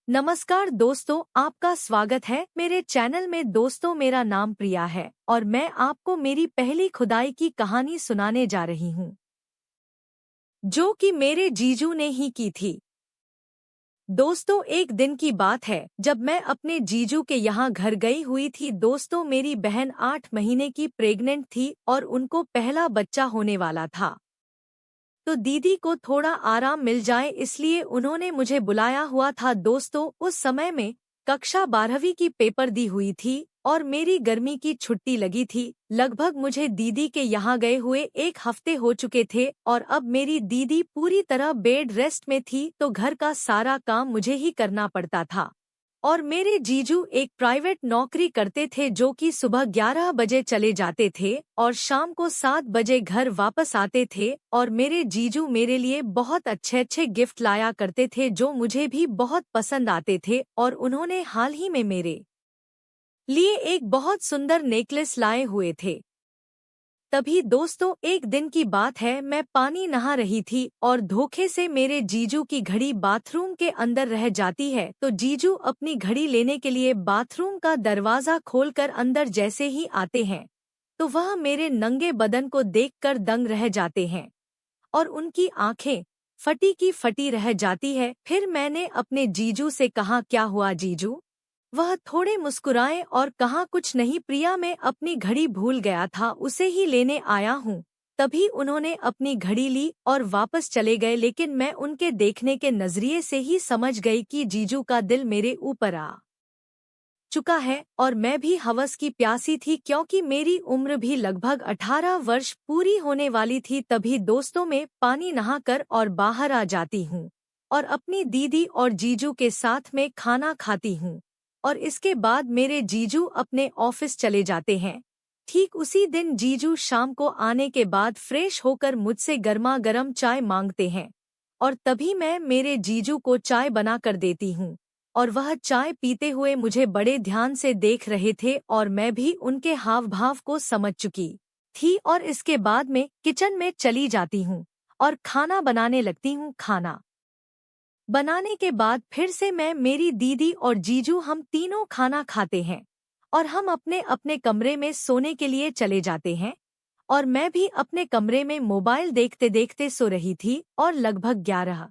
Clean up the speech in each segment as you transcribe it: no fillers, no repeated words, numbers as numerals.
नमस्कार दोस्तों, आपका स्वागत है मेरे चैनल में। दोस्तों, मेरा नाम प्रिया है और मैं आपको मेरी पहली खुदाई की कहानी सुनाने जा रही हूँ, जो कि मेरे जीजू ने ही की थी। दोस्तों, एक दिन की बात है जब मैं अपने जीजू के यहाँ घर गई हुई थी। दोस्तों, मेरी बहन 8 महीने की प्रेग्नेंट थी और उनको पहला बच्चा होने वाला था। तो दीदी को थोड़ा आराम मिल जाए इसलिए उन्होंने मुझे बुलाया हुआ था। दोस्तों, उस समय में कक्षा 12वीं की पेपर दी हुई थी और मेरी गर्मी की छुट्टी लगी थी। लगभग मुझे दीदी के यहाँ गए हुए 1 हफ्ते हो चुके थे और अब मेरी दीदी पूरी तरह बेड रेस्ट में थी, तो घर का सारा काम मुझे ही करना पड़ता था। और मेरे जीजू एक प्राइवेट नौकरी करते थे, जो कि सुबह 11 बजे चले जाते थे और शाम को 7 बजे घर वापस आते थे। और मेरे जीजू मेरे लिए बहुत अच्छे अच्छे गिफ्ट लाया करते थे, जो मुझे भी बहुत पसंद आते थे। और उन्होंने हाल ही में मेरे लिए एक बहुत सुंदर नेकलेस लाए हुए थे। तभी दोस्तों, एक दिन की बात है, मैं पानी नहा रही थी और धोखे से मेरे जीजू की घड़ी बाथरूम के अंदर रह जाती है। तो जीजू अपनी घड़ी लेने के लिए बाथरूम का दरवाजा खोलकर अंदर जैसे ही आते हैं, तो वह मेरे नंगे बदन को देखकर दंग रह जाते हैं और उनकी आंखें फटी की फटी रह जाती है। फिर मैंने अपने जीजू से कहा, क्या हुआ जीजू? वह थोड़े मुस्कुराए और कहा, कुछ नहीं प्रिया, मैं अपनी घड़ी भूल गया था, उसे ही लेने आया हूँ। तभी उन्होंने अपनी घड़ी ली और वापस चले गए, लेकिन मैं उनके देखने के नजरिए से ही समझ गई कि जीजू का दिल मेरे ऊपर आ चुका है। और मैं भी हवस की प्यासी थी, क्योंकि मेरी उम्र भी लगभग 18 वर्ष पूरी होने वाली थी। तभी दोस्तों, में पानी नहाकर और बाहर आ जाती हूँ और अपनी दीदी और जीजू के साथ में खाना खाती हूँ और इसके बाद मेरे जीजू अपने ऑफिस चले जाते हैं। ठीक उसी दिन जीजू शाम को आने के बाद फ्रेश होकर मुझसे गर्मा गर्म चाय मांगते हैं और तभी मैं मेरे जीजू को चाय बना कर देती हूँ और वह चाय पीते हुए मुझे बड़े ध्यान से देख रहे थे और मैं भी उनके हाव भाव को समझ चुकी थी। और इसके बाद मैं किचन में चली जाती हूँ और खाना बनाने लगती हूँ। खाना बनाने के बाद फिर से मैं, मेरी दीदी और जीजू, हम तीनों खाना खाते हैं और हम अपने अपने कमरे में सोने के लिए चले जाते हैं। और मैं भी अपने कमरे में मोबाइल देखते देखते सो रही थी और लगभग 11:00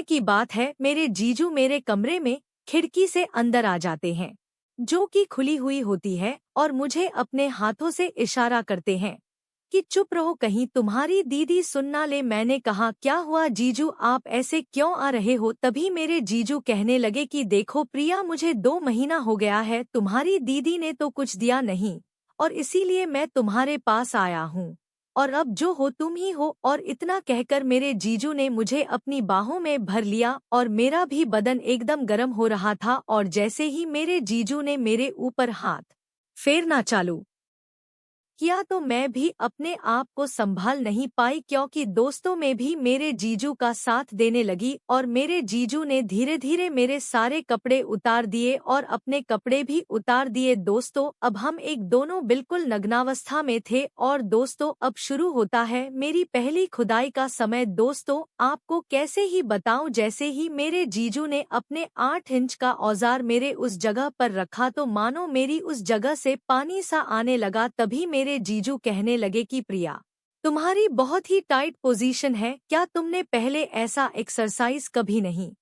की बात है, मेरे जीजू मेरे कमरे में खिड़की से अंदर आ जाते हैं, जो कि खुली हुई होती है, और मुझे अपने हाथों से इशारा करते हैं कि चुप रहो, कहीं तुम्हारी दीदी सुन ना ले। मैंने कहा, क्या हुआ जीजू, आप ऐसे क्यों आ रहे हो? तभी मेरे जीजू कहने लगे कि देखो प्रिया, मुझे 2 महीना हो गया है, तुम्हारी दीदी ने तो कुछ दिया नहीं और इसीलिए मैं तुम्हारे पास आया हूँ, और अब जो हो तुम ही हो। और इतना कहकर मेरे जीजू ने मुझे अपनी बाहों में भर लिया और मेरा भी बदन एकदम गर्म हो रहा था। और जैसे ही मेरे जीजू ने मेरे ऊपर हाथ फेरना चालू किया, तो मैं भी अपने आप को संभाल नहीं पाई, क्योंकि दोस्तों में भी मेरे जीजू का साथ देने लगी और मेरे जीजू ने धीरे धीरे मेरे सारे कपड़े उतार दिए और अपने कपड़े भी उतार दिए। दोस्तों, अब हम एक दोनों बिल्कुल नग्नावस्था में थे और दोस्तों, अब शुरू होता है मेरी पहली खुदाई का समय। दोस्तों, आपको कैसे ही बताऊं, जैसे ही मेरे जीजू ने अपने 8 इंच का औजार मेरे उस जगह पर रखा, तो मानो मेरी उस जगह से पानी सा आने लगा। तभी मेरे जीजू कहने लगे कि प्रिया, तुम्हारी बहुत ही टाइट पोजीशन है, क्या तुमने पहले ऐसा एक्सरसाइज कभी नहीं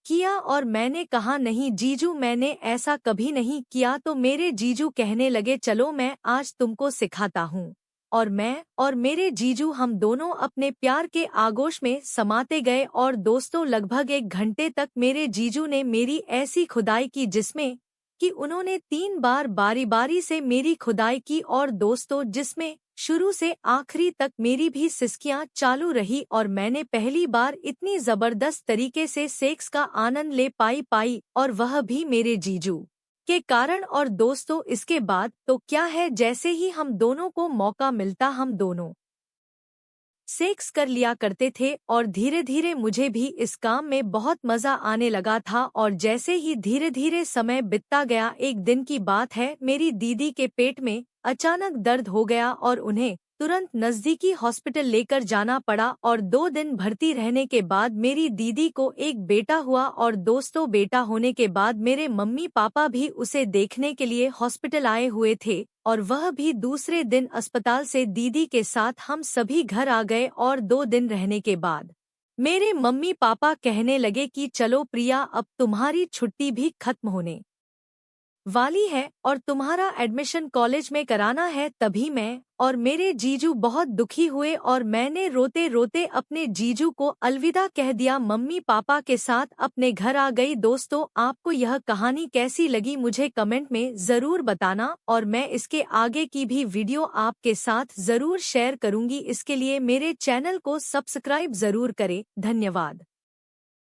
किया? और मैंने कहा, नहीं जीजू, मैंने ऐसा कभी नहीं किया। तो मेरे जीजू कहने लगे, चलो मैं आज तुमको सिखाता हूँ। और मैं और मेरे जीजू, हम दोनों अपने प्यार के आगोश में समाते गए और दोस्तों, लगभग 1 घंटे तक मेरे जीजू ने मेरी ऐसी खुदाई की जिसमें कि उन्होंने 3 बार बारी बारी से मेरी खुदाई की, और दोस्तों, जिसमें शुरू से आखिरी तक मेरी भी सिसकियां चालू रही और मैंने पहली बार इतनी जबरदस्त तरीके से सेक्स का आनंद ले पाई, और वह भी मेरे जीजू के कारण। और दोस्तों, इसके बाद तो क्या है, जैसे ही हम दोनों को मौका मिलता हम दोनों सेक्स कर लिया करते थे और धीरे धीरे मुझे भी इस काम में बहुत मजा आने लगा था। और जैसे ही धीरे धीरे समय बीतता गया, एक दिन की बात है, मेरी दीदी के पेट में अचानक दर्द हो गया और उन्हें तुरंत नजदीकी हॉस्पिटल लेकर जाना पड़ा और 2 दिन भर्ती रहने के बाद मेरी दीदी को एक बेटा हुआ और दोस्तों बेटा होने के बाद मेरे मम्मी पापा भी उसे देखने के लिए हॉस्पिटल आए हुए थे और वह भी दूसरे दिन अस्पताल से दीदी के साथ हम सभी घर आ गए और 2 दिन रहने के बाद मेरे मम्मी पापा कहने लगे कि चलो प्रिया अब तुम्हारी छुट्टी भी खत्म होने वाली है और तुम्हारा एडमिशन कॉलेज में कराना है। तभी मैं और मेरे जीजू बहुत दुखी हुए और मैंने रोते रोते अपने जीजू को अलविदा कह दिया। मम्मी पापा के साथ अपने घर आ गई। दोस्तों, आपको यह कहानी कैसी लगी मुझे कमेंट में ज़रूर बताना और मैं इसके आगे की भी वीडियो आपके साथ ज़रूर शेयर करूंगी। इसके लिए मेरे चैनल को सब्सक्राइब ज़रूर करें। धन्यवाद।